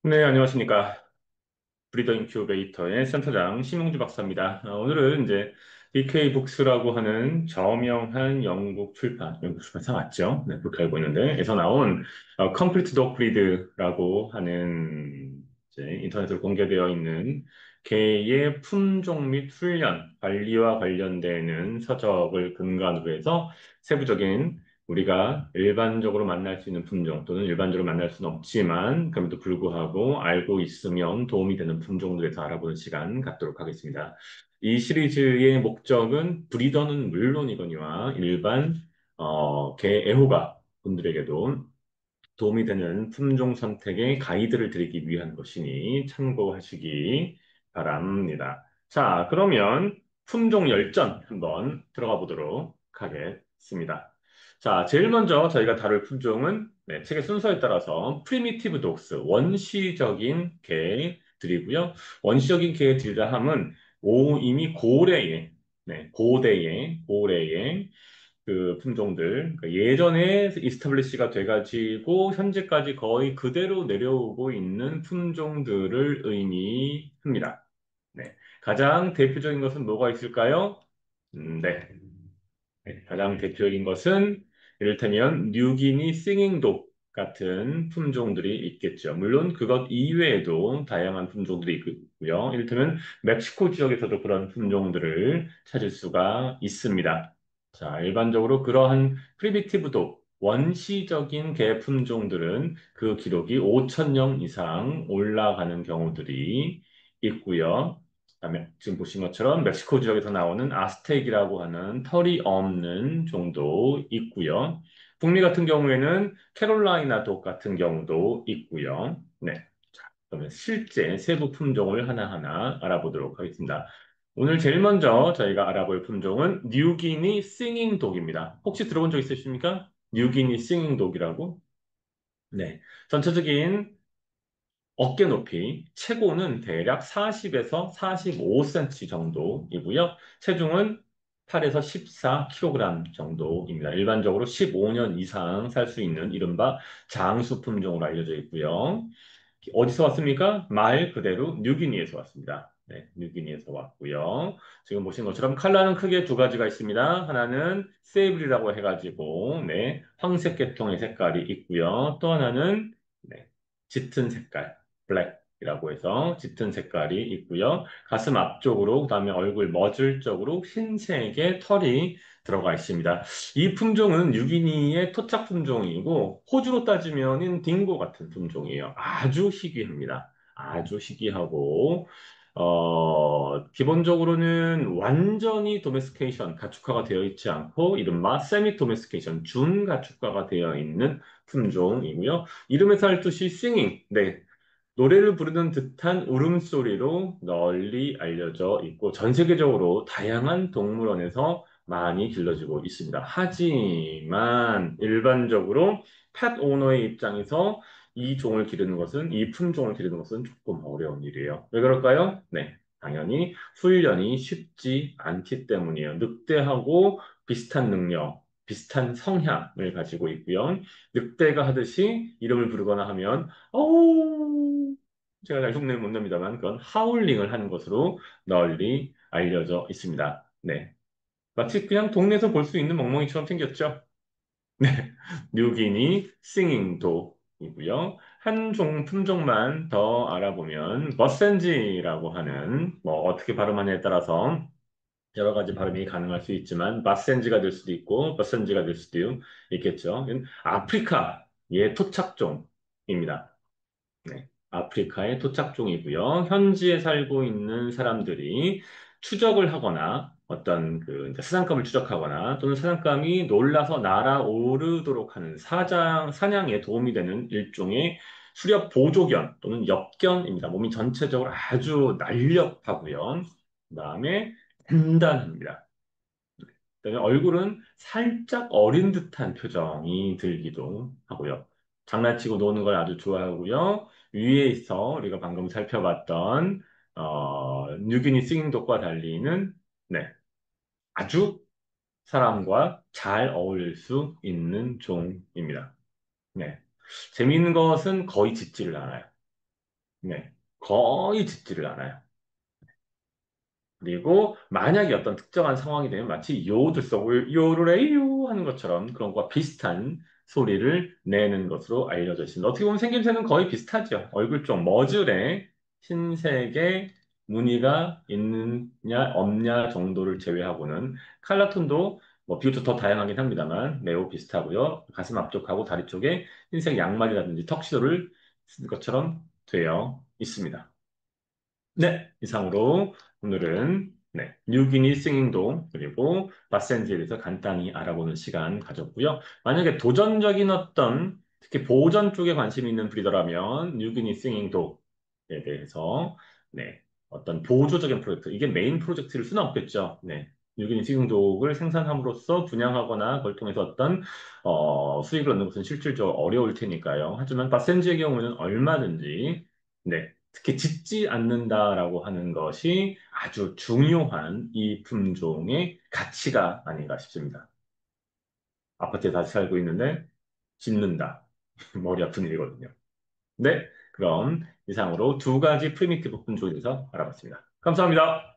네, 안녕하십니까. 브리더 인큐베이터의 센터장 심용주 박사입니다. 오늘은 이제 BK북스라고 하는 저명한 영국 출판사 맞죠? 네, 그렇게 알고 있는데, 에서 나온 Complete Dog Breed라고 하는 이제 인터넷으로 공개되어 있는 개의 품종 및 훈련, 관리와 관련되는 서적을 근간으로 해서 세부적인 우리가 일반적으로 만날 수 있는 품종 또는 일반적으로 만날 수는 없지만 그럼에도 불구하고 알고 있으면 도움이 되는 품종들에 대해서 알아보는 시간 갖도록 하겠습니다. 이 시리즈의 목적은 브리더는 물론이거니와 일반 개 애호가 분들에게도 도움이 되는 품종 선택의 가이드를 드리기 위한 것이니 참고하시기 바랍니다. 자, 그러면 품종 열전 한번 들어가 보도록 하겠습니다. 자, 제일 먼저 저희가 다룰 품종은 책의 순서에 따라서 프리미티브 독스, 원시적인 개들이고요. 원시적인 개들이라 함은 이미 고래의, 고래의 그 품종들 그러니까 예전에 이스타블리시가 돼가지고 현재까지 거의 그대로 내려오고 있는 품종들을 의미합니다. 네. 가장 대표적인 것은 뭐가 있을까요? 네. 가장 대표적인 것은 이를테면 뉴기니 싱잉독 같은 품종들이 있겠죠. 물론 그것 이외에도 다양한 품종들이 있고요. 이를테면 멕시코 지역에서도 그런 품종들을 찾을 수가 있습니다. 자, 일반적으로 그러한 프리미티브독, 원시적인 개 품종들은 그 기록이 5,000령 이상 올라가는 경우들이 있고요. 그다음에 지금 보신 것처럼 멕시코 지역에서 나오는 아스텍이라고 하는 털이 없는 종도 있고요. 북미 같은 경우에는 캐롤라이나 독 같은 경우도 있고요. 네. 자, 그러면 실제 세부 품종을 하나하나 알아보도록 하겠습니다. 오늘 제일 먼저 저희가 알아볼 품종은 뉴기니 싱잉 독입니다. 혹시 들어본 적 있으십니까? 뉴기니 싱잉 독이라고? 네. 전체적인 어깨 높이, 최고는 대략 40에서 45cm 정도이고요. 체중은 8에서 14kg 정도입니다. 일반적으로 15년 이상 살 수 있는 이른바 장수 품종으로 알려져 있고요. 어디서 왔습니까? 말 그대로 뉴기니에서 왔습니다. 네, 뉴기니에서 왔고요. 지금 보신 것처럼 컬러는 크게 두 가지가 있습니다. 하나는 세이블이라고 해가지고 네, 황색 계통의 색깔이 있고요. 또 하나는 네, 짙은 색깔, 블랙이라고 해서 짙은 색깔이 있고요. 가슴 앞쪽으로 그다음에 얼굴 머질 쪽으로 흰색의 털이 들어가 있습니다. 이 품종은 유기니의 토착 품종이고 호주로 따지면은 딩고 같은 품종이에요. 아주 희귀합니다. 아주 희귀하고 기본적으로는 완전히 도메스케이션, 가축화가 되어 있지 않고 이른바 세미 도메스케이션, 준 가축화가 되어 있는 품종이고요. 이름에서 알 듯이 싱잉, 네, 노래를 부르는 듯한 울음소리로 널리 알려져 있고 전 세계적으로 다양한 동물원에서 많이 길러지고 있습니다. 하지만 일반적으로 펫 오너의 입장에서 이 품종을 기르는 것은 조금 어려운 일이에요. 왜 그럴까요? 네, 당연히 훈련이 쉽지 않기 때문이에요. 늑대하고 비슷한 능력, 비슷한 성향을 가지고 있고요. 늑대가 하듯이 이름을 부르거나 하면 어우, 제가 잘 흉내는 못 냅니다만 그건 하울링을 하는 것으로 널리 알려져 있습니다. 네. 마치 그냥 동네에서 볼 수 있는 멍멍이처럼 생겼죠? 네. 뉴기니 싱잉독이고요. 한 품종만 더 알아보면 머센지라고 하는 뭐 어떻게 발음하냐에 따라서 여러 가지 발음이 가능할 수 있지만 마센지가 될 수도 있고 머센지가 될 수도 있겠죠. 이건 아프리카의 토착종입니다. 네, 아프리카의 토착종이고요. 현지에 살고 있는 사람들이 추적을 하거나 어떤 그 이제 사냥감을 추적하거나 또는 사냥감이 놀라서 날아오르도록 하는 사냥에 도움이 되는 일종의 수렵 보조견 또는 엽견입니다. 몸이 전체적으로 아주 날렵하고요. 그다음에 단단합니다. 그다음에 얼굴은 살짝 어린 듯한 표정이 들기도 하고요. 장난치고 노는 걸 아주 좋아하고요. 위에서 우리가 방금 살펴봤던 뉴기니 싱잉독과 달리는 네, 아주 사람과 잘 어울릴 수 있는 종입니다. 네. 재미있는 것은 거의 짖지를 않아요. 네, 거의 짖지를 않아요. 그리고 만약에 어떤 특정한 상황이 되면 마치 요드성을 요르레요 하는 것처럼 그런 것과 비슷한 소리를 내는 것으로 알려져 있습니다. 어떻게 보면 생김새는 거의 비슷하죠. 얼굴 쪽 머즐에 흰색의 무늬가 있느냐 없냐 정도를 제외하고는 컬러 톤도 뭐 비교적 더 다양하긴 합니다만 매우 비슷하고요. 가슴 앞쪽하고 다리 쪽에 흰색 양말이라든지 턱시도를 쓴 것처럼 되어 있습니다. 네, 이상으로 오늘은 네, 뉴기니 싱잉도 그리고 바센지에 대해서 간단히 알아보는 시간 가졌고요. 만약에 도전적인 어떤 특히 보전 쪽에 관심이 있는 브리더라면 뉴기니 싱잉도에 대해서 네, 어떤 보조적인 프로젝트 이게 메인 프로젝트일 수는 없겠죠. 네. 뉴기니 싱잉독을 생산함으로써 분양하거나 그걸 통해서 어떤 수익을 얻는 것은 실질적으로 어려울 테니까요. 하지만 바센지의 경우는 얼마든지 네, 특히 짖지 않는다라고 하는 것이 아주 중요한 이 품종의 가치가 아닌가 싶습니다. 아파트에 다시 살고 있는데 짖는다. 머리 아픈 일이거든요. 네, 그럼 이상으로 두 가지 프리미티브 품종에 대해서 알아봤습니다. 감사합니다.